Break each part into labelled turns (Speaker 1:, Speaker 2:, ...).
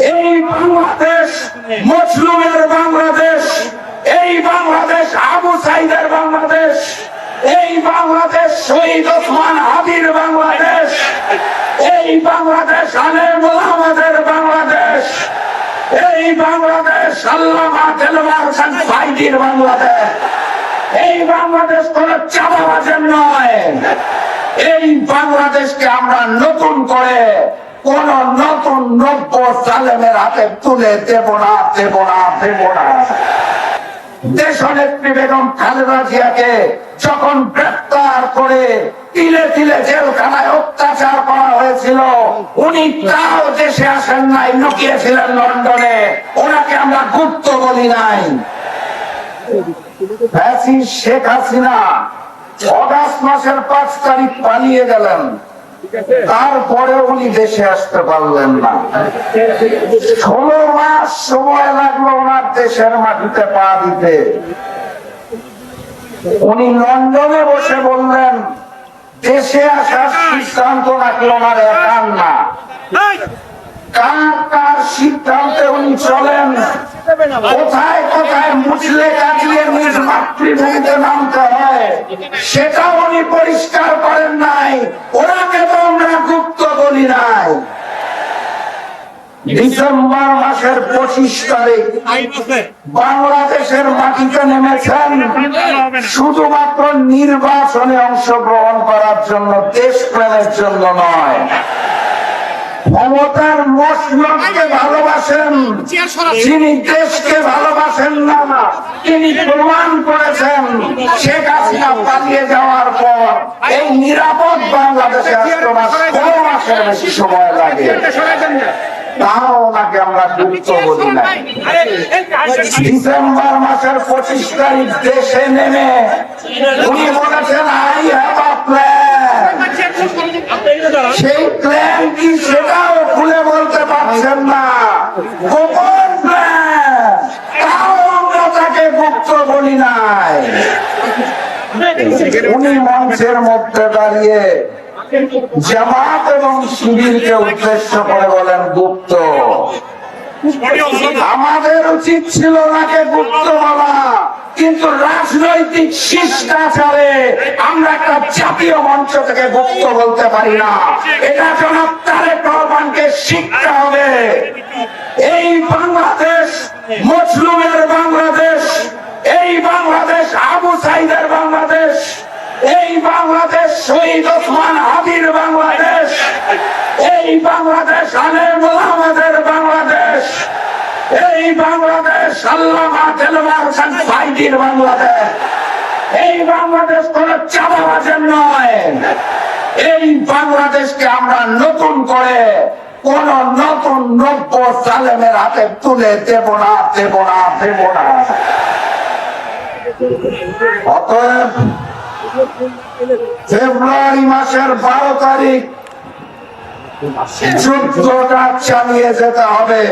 Speaker 1: এই বাংলাদেশ মজলুমের বাংলাদেশ, এই বাংলাদেশ আবু সাইদের বাংলাদেশ, এই বাংলাদেশ শহীদ ওসমান হাদির বাংলাদেশ, এই বাংলাদেশ আলেমুল আমাদের বাংলাদেশ, এই বাংলাদেশ আল্লামা দেলওয়ার হোসেন সাঈদীর বাংলাদেশ। এই বাংলাদেশ কোন চাঁদাবাজের নয়। এই বাংলাদেশকে আমরা নতুন করে কোন নতুন নব্য জালেমের হাতে তুলে দেব না, দেব না, দেব না। দেশনেত্রী বেগম খালেদা জিয়াকে যখন গ্রেফতার করে তিলে তিলে জেলখানায় অত্যাচার করা হয়েছিল, উনি তাও দেশে আসেন নাই, লুকিয়েছিলেন লন্ডনে। ওনাকে আমরা গুপ্ত বলি নাই। শেখ হাসিনা অগাস্ট মাসের 5 তারিখ পালিয়ে গেলেন, তারপরে উনি দেশে আসতে পারলেন না। 16 মাস সময় লাগলো ওনার দেশের মাটিতে পা দিতে। উনি লন্ডনে বসে বললেন দেশে আসার সিদ্ধান্ত নাকি ওনার একার না, কার কার সিদ্ধান্তে উনি চলেন, কোথায় কোথায় মুচলে কাটিয়ে নিজ মাতৃভূমিতে নামতে হয় সেটা উনি পরিষ্কার করেন নাই। ওনাকে তো আমরা গুপ্ত বলি নাই। ডিসেম্বর মাসের 25 তারিখ বাংলাদেশের মাটিতে নেমেছেন শুধুমাত্র নির্বাচনে অংশগ্রহণ করার জন্য, দেশপ্রেমের জন্য নয়। ক্ষমতার মসনদকে ভালোবাসেন, যিনি দেশকে ভালোবাসেন না, তিনি প্রমাণ করেছেন শেখ হাসিনা পালিয়ে যাওয়ার পর এই নিরাপদ বাংলাদেশে আসতে 16 মাসের বেশি সময় লাগে। তাও ওনাকে আমরা গুপ্ত বলি না। ডিসেম্বর মাসের 25 তারিখ দেশে নেমে উনি বলেছেন আই হ্যাভ আ প্ল্যান। সেই প্ল্যান কি সেটাও খুলে বলতে পারছেন না, গোপন প্ল্যান। তাও আমরা তাকে গুপ্ত বলি নাই। উনি মঞ্চের মধ্যে দাঁড়িয়ে জামাত এবং শিবিরকে উদ্দেশ্য করে বলেন গুপ্ত। আমাদের উচিত ছিল নাকে গুপ্ত বলা, কিন্তু রাজনৈতিক শিষ্টাচারে আমরা একটা জাতীয় মঞ্চ থেকে গুপ্ত বলতে পারি না। এটা জনাব তারেক রহমানকে শিখতে হবে। এই বাংলাদেশ মজলুমের বাংলাদেশ, এই বাংলাদেশ আবু সাইদের বাংলাদেশ, এই বাংলাদেশ শহীদ ওসমান হাদির বাংলাদেশ, এই বাংলাদেশ আলেমুল আমাদের বাংলাদেশ, এই বাংলাদেশ আল্লামা দেলওয়ার হোসেন সাঈদীর বাংলাদেশ। এই বাংলাদেশ কোন চাঁদাবাজের নয়। এই বাংলাদেশকে আমরা নতুন করে কোন নতুন নব্য জালেমের হাতে তুলে দেব না, দেব না, দেব না। অতএব ফেব্রুয়ারি মাসের 12 তারিখ যুদ্ধটা চালিয়ে যেতে হবে।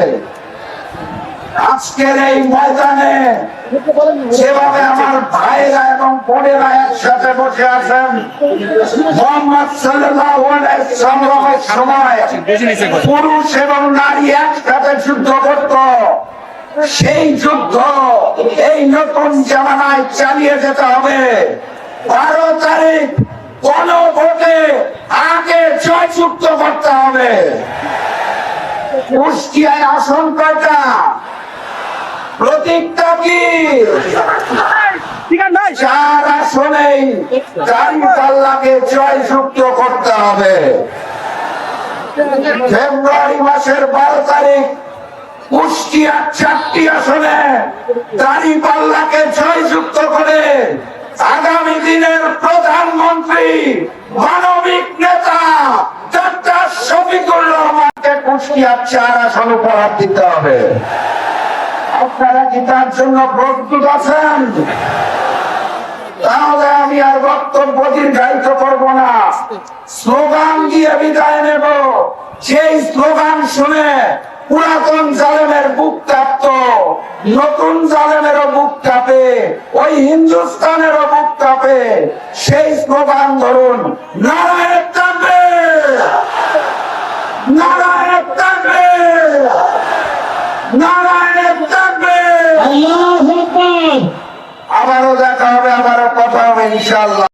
Speaker 1: আজকের এই ময়দানে যেভাবে আমার ভাইরা এবং বোনেরা একসাথে বসে আছেন, মুহাম্মদ সাল্লাল্লাহু আলাইহি সাল্লামের সময় পুরুষ এবং নারী একসাথে যুদ্ধ করত, সেই যুদ্ধ এই নতুন জামানায় চালিয়ে যেতে হবে। 12 তারিখ গণভোটে আগে জয়যুক্ত করতে হবে। কুষ্টিয়ায় আসন কয়টা? প্রতীকটা কি? 4 আসনেই দাঁড়িপাল্লাকে জয়যুক্ত করতে হবে। ফেব্রুয়ারি মাসের 12 তারিখ কুষ্টিয়ার 4টি আসনে দাঁড়িপাল্লাকে জয়যুক্ত করে আগামী দিনের প্রধানমন্ত্রী, মানবিক নেতা ডক্টর শফিকুর রহমানকে কুষ্টিয়ার 4 আসন উপহার দিতে হবে। আপনারা কি তার জন্য প্রস্তুত আছেন? তাহলে আমি আর বক্তব্য দীর্ঘায়িত করব না, স্লোগান দিয়ে বিদায় নেব। সেই স্লোগান শুনে পুরাতন জালেমের বুক কাঁপত, নতুন জালেমেরও বুক কাঁপে, ওই হিন্দুস্তানেরও বুক কাঁপে। সেই স্লোগান ধরুন, নারায়ে তাকবীর, নারায়ে তাকবীর। আবারও দেখা হবে, আবারও কথা হবে ইনশাআল্লাহ।